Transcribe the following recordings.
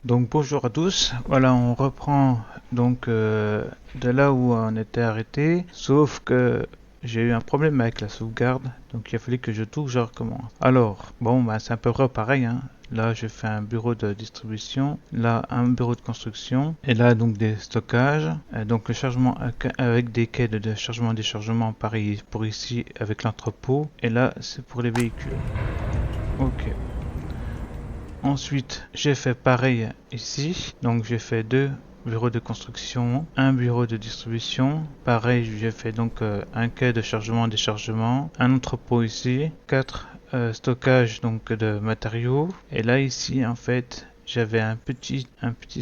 Donc bonjour à tous, voilà on reprend donc de là où on était arrêté, sauf que j'ai eu un problème avec la sauvegarde, donc il a fallu que je recommence. Alors, bon bah c'est à peu près pareil, hein. Là je fais un bureau de distribution, là un bureau de construction, et là donc des stockages, donc le chargement avec des quais de chargement et déchargement pareil pour ici avec l'entrepôt, et là c'est pour les véhicules. Ok. Ensuite, j'ai fait pareil ici. Donc j'ai fait deux bureaux de construction, un bureau de distribution. Pareil, j'ai fait donc un quai de chargement et déchargement, un entrepôt ici, quatre stockages donc de matériaux. Et là ici en fait, j'avais un petit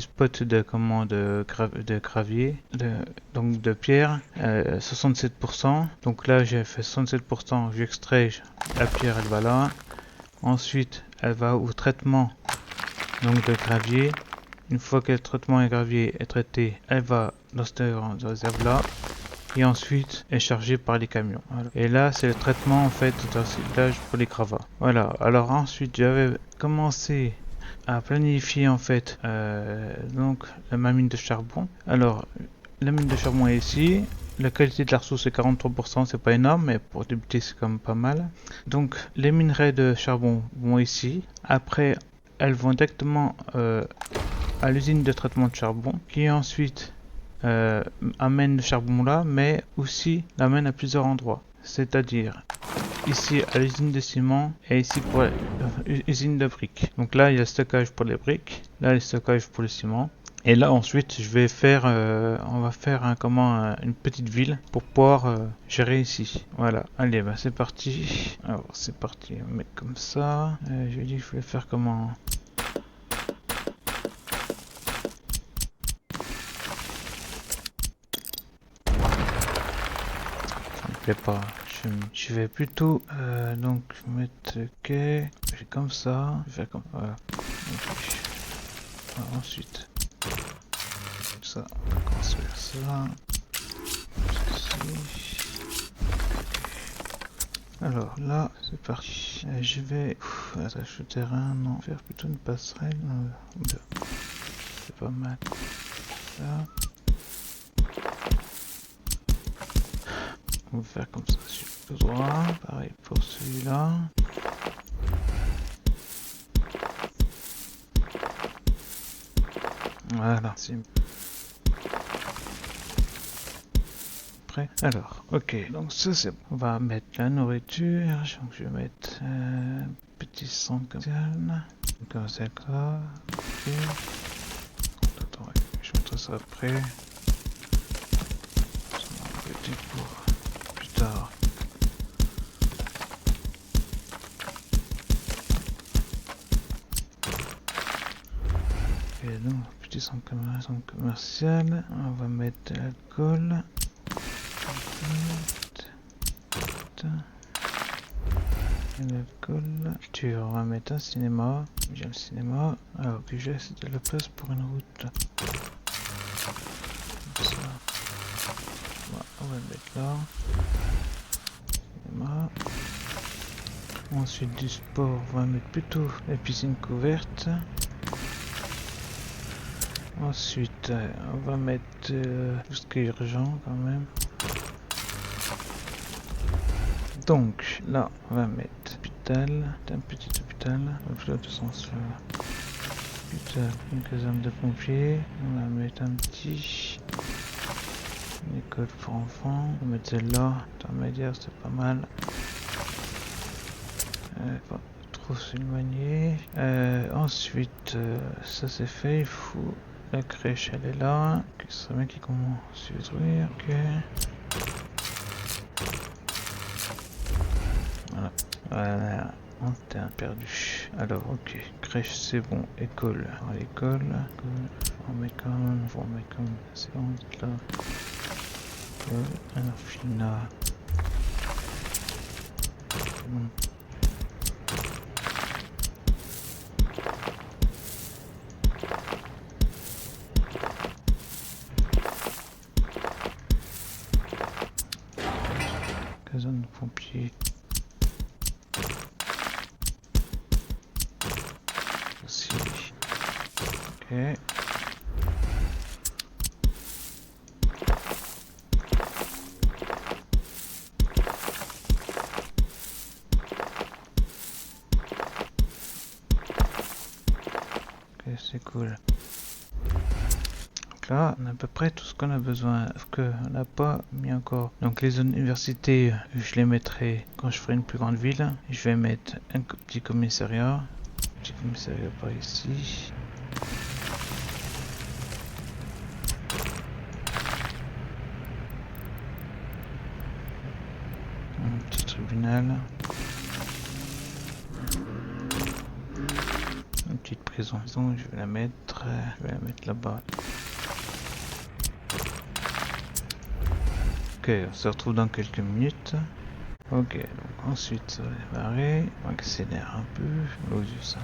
spot de gravier, donc de pierre, 67%. Donc là j'ai fait 67%, j'extrais la pierre, elle va là. Ensuite, elle va au traitement donc de gravier. Une fois que le traitement de gravier est traité, elle va dans cette réserve là. Et ensuite est chargée par les camions. Voilà. Et là, c'est le traitement en fait de recyclage pour les gravats. Voilà. Alors ensuite, j'avais commencé à planifier en fait donc ma mine de charbon. Alors, la mine de charbon est ici. La qualité de la ressource est 43%, c'est pas énorme, mais pour débuter c'est quand même pas mal. Donc les minerais de charbon vont ici. Après, elles vont directement à l'usine de traitement de charbon, qui ensuite amène le charbon là, mais aussi l'amène à plusieurs endroits. C'est-à-dire ici à l'usine de ciment et ici pour l'usine de briques. Donc là, il y a le stockage pour les briques, là le stockage pour le ciment. Et là ensuite je vais faire, on va faire une petite ville pour pouvoir gérer ici. Voilà, allez bah c'est parti. Alors c'est parti, on met comme ça. J'ai dit que je voulais faire comment. Ça me plaît pas. Je vais plutôt donc mettre ok. J'ai comme ça. Je vais faire comme voilà. Voilà, ensuite ça, on va construire ça. Ceci. Alors là, c'est parti. Je vais attacher le terrain, non, faire plutôt une passerelle. C'est pas mal. Là. On va faire comme ça sur le droit. Pareil pour celui-là. Voilà, c'est prêt. Alors, ok, donc ça c'est bon. On va mettre la nourriture. Donc je vais mettre petit sang comme ça. Ok. Attends, ouais, je mettrai ça après. Petit pour plus tard. Et donc, petit centre commercial, on va mettre de l'alcool. L'alcool. On va mettre un cinéma. J'ai le cinéma. Alors que j'ai de la place pour une route. Comme ça. Voilà, on va le mettre là. Cinéma. Ensuite du sport, on va mettre plutôt la piscine couverte. Ensuite, on va mettre tout ce qui est urgent quand même. Donc, là, on va mettre hôpital, un petit hôpital, dans le sens là. Hôpital, une caserne de pompiers, on va mettre un petit. Une école pour enfants, on va mettre celle-là, intermédiaire, c'est pas mal. Pas trop s'éloigner. Ensuite, ça c'est fait, il faut. La crèche elle est là. Okay, ce serait bien qu'il commence à détruire. Ok. Voilà. Voilà. On t'a perdu. Alors ok. Crèche c'est bon. École. Alors, l'école. On met quand même. C'est bon là. Un orphelinat. Bon. Caserne de pompiers. Aussi. Ok. Ok. Ok, c'est cool. Donc là, on a à peu près tout ce qu'on a besoin, sauf qu'on n'a pas mis encore. Donc les universités, je les mettrai quand je ferai une plus grande ville. Je vais mettre un petit commissariat. Petit commissariat par ici. Un petit tribunal. Une petite prison. Donc je vais la mettre là-bas. Ok, on se retrouve dans quelques minutes. Ok, donc ensuite ça va démarrer. On accélère un peu. L'eau ça.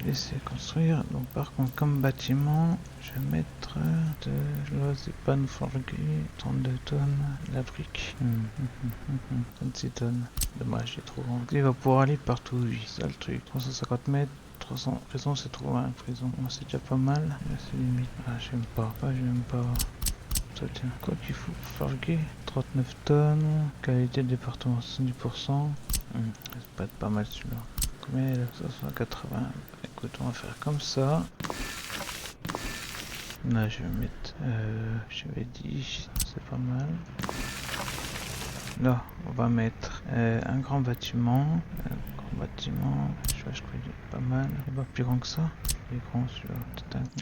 Laisser construire. Donc par contre comme bâtiment, je vais mettre là c'est panneaux forgés, 32 tonnes, la brique. 26 tonnes. Dommage, c'est trop grand. Il va pouvoir aller partout, lui, c'est ça le truc. 350 mètres. 300, prison c'est trop loin, prison. Bon, c'est déjà pas mal. Là c'est limite. Ah j'aime pas. J'aime pas. Ça tient. Quoi qu'il faut forger. 39 tonnes. Qualité de département 70%. Ça peut être pas mal celui-là. Combien là? 580. Écoute, on va faire comme ça. Là, je vais mettre. J'avais dit, c'est pas mal. Là, on va mettre un grand bâtiment. Je crois qu'il est pas mal. Il est pas plus grand que ça. Il est grand celui-là.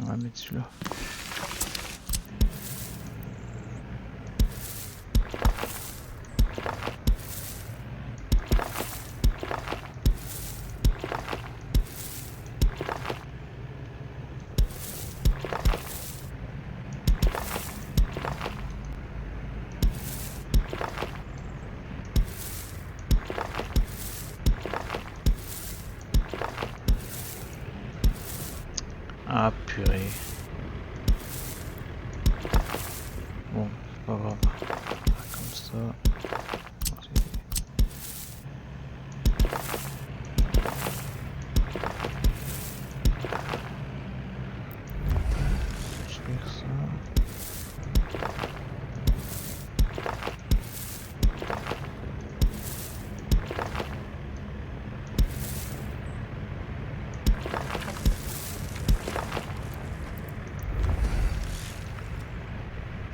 On va mettre celui-là. Ah purée. Bon, c'est pas grave. Comme ça. Je vais faire ça.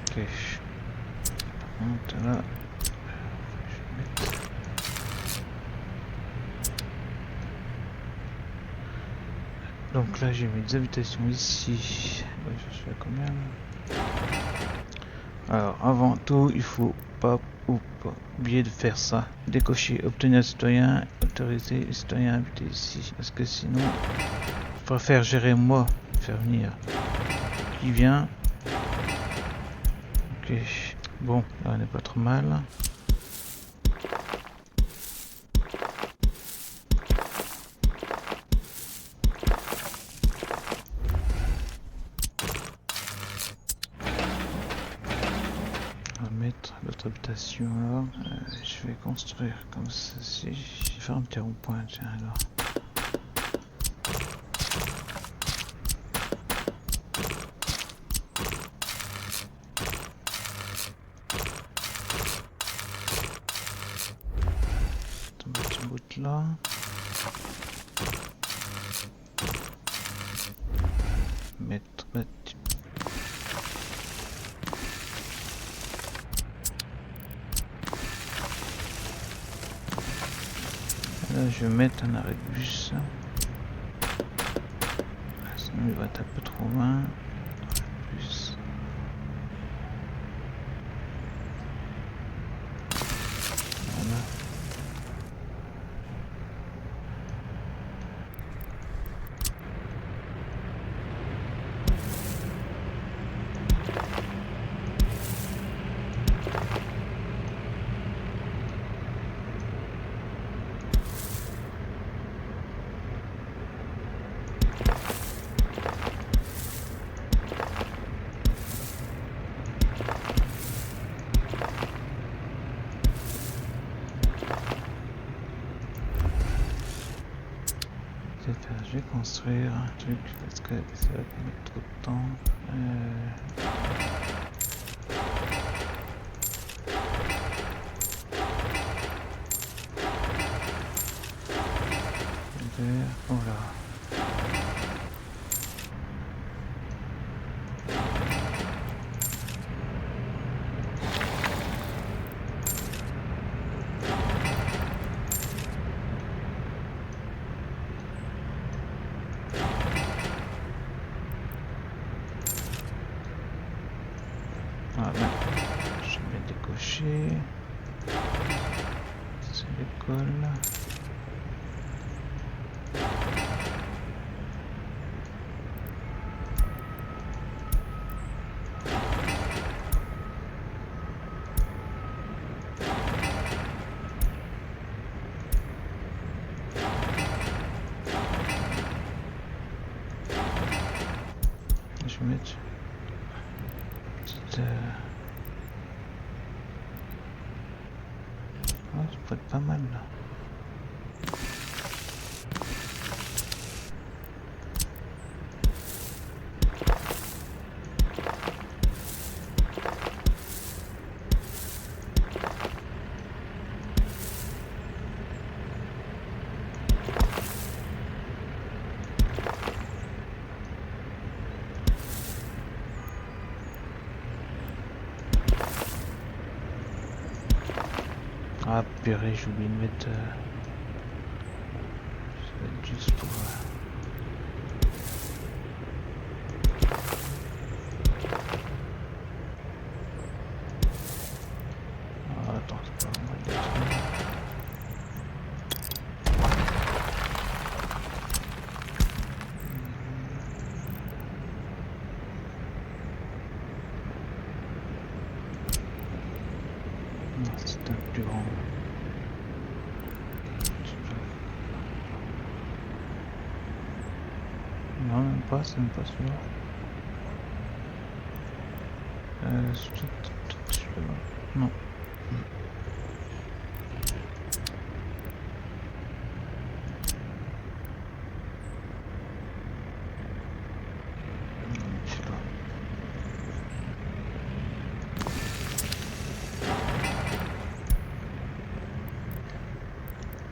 Ok. Donc là, je vais mettre. Donc là, j'ai mis des habitations ici. Ouais, je suis à combien là? Alors, avant tout, il faut pas oublier de faire ça. Décocher, obtenir citoyen, autoriser les citoyens à habiter ici. Parce que sinon, je préfère gérer moi, faire venir. Qui vient? Ok. Bon, là on n'est pas trop mal. On va mettre l'autre habitation là. Je vais construire comme ceci. Je vais faire un petit rond-point, tiens alors. Un petit bout là. Mettre là, je vais mettre un arrêt de bus. Sinon, il va être un peu trop loin. Plus. Voilà. peut-être faire, je vais construire un truc parce que ça va pas mettre trop de temps. Voilà. Voilà, je vais décocher. C'est l'école. Je vais mettre une petite... Oh, ça peut être pas mal là. Ah purée, j'ai oublié de mettre... ça va être juste pour... Ah, attends, c'est pas vraiment le détruire. Non, c'est un plus grand. Non, même pas, c'est même pas celui-là. C'est peut-être celui-là. Non. Je sais pas.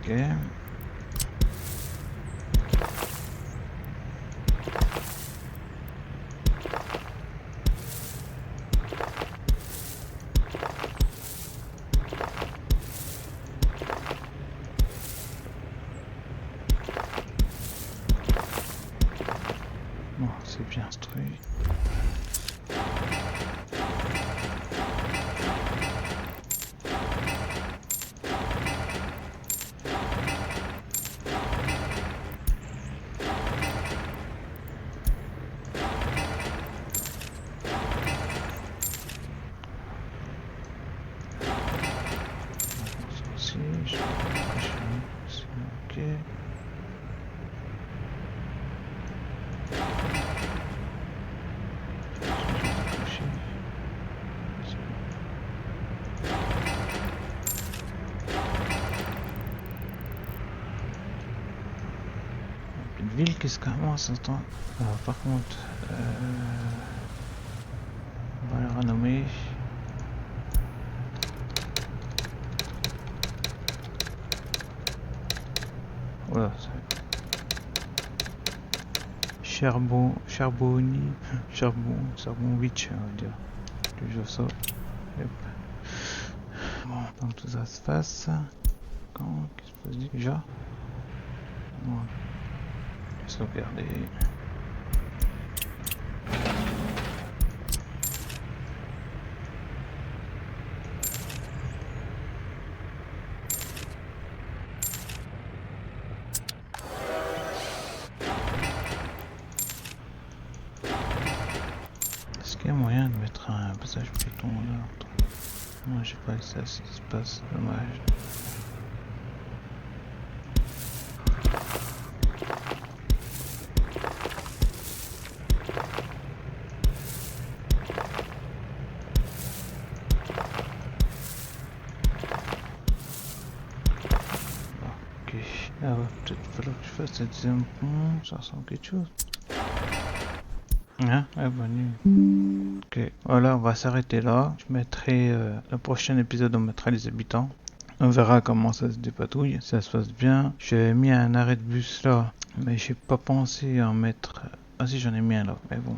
Ok. Bon, c'est bien instruit. Ça aussi, je vais cocher. C'est ok. Une ville qui se commence, attends. Alors, par contre, on va la renommer. Voilà, Charboni, Charbonwich, on va dire. Toujours ça. Yep. Bon, donc tout ça se passe. Quand, qu'est-ce que se passe déjà? Bon, je vais sauvegarder. Est-ce qu'il y a moyen de mettre un passage piéton là? Moi, je sais pas que ça ce qui se passe, dommage. Ok. Ah ouais, peut-être falloir que je fasse un deuxième pont, ça ressemble à quelque chose. Hein? Ah bah nul. Ok, voilà, on va s'arrêter là. Je mettrai, le prochain épisode, on mettra les habitants. On verra comment ça se dépatouille, si ça se passe bien. J'ai mis un arrêt de bus là, mais j'ai pas pensé à en mettre. Ah si, j'en ai mis un là, mais bon,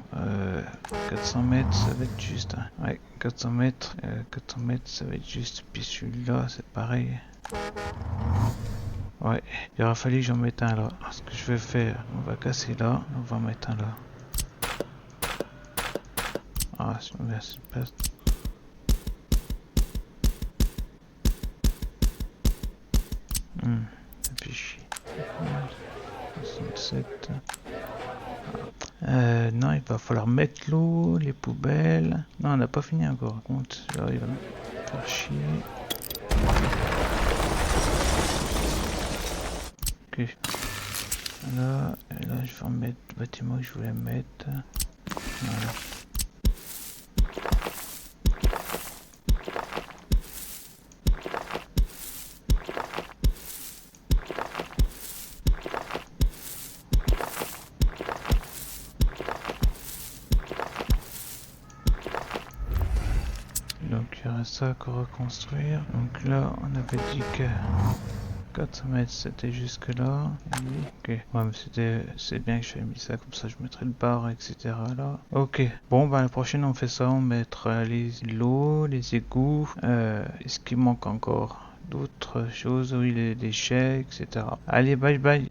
400 mètres, ça va être juste. Hein. Ouais, 400 mètres, ça va être juste. Puis celui-là, c'est pareil. Ouais, il aura fallu que j'en mette un là. Alors, ce que je vais faire, on va casser là, on va en mettre un là. Ah, merci, passe. Ça fait chier. 67. Non, il va falloir mettre l'eau, les poubelles. Non, on n'a pas fini encore. Par contre, là, il va me faire chier. Ok. Là, et là, je vais remettre le bâtiment que je voulais mettre. Voilà. Donc, il reste ça à reconstruire. Donc là, on avait dit que 400 mètres c'était jusque là. Ok. Ouais, mais c'est bien que j'ai mis ça, comme ça je mettrai le bar, etc. là. Ok. Bon, bah la prochaine on fait ça, on mettra l'eau, les égouts. Est-ce qu'il manque encore d'autres choses? Oui, les déchets, etc. Allez, bye bye.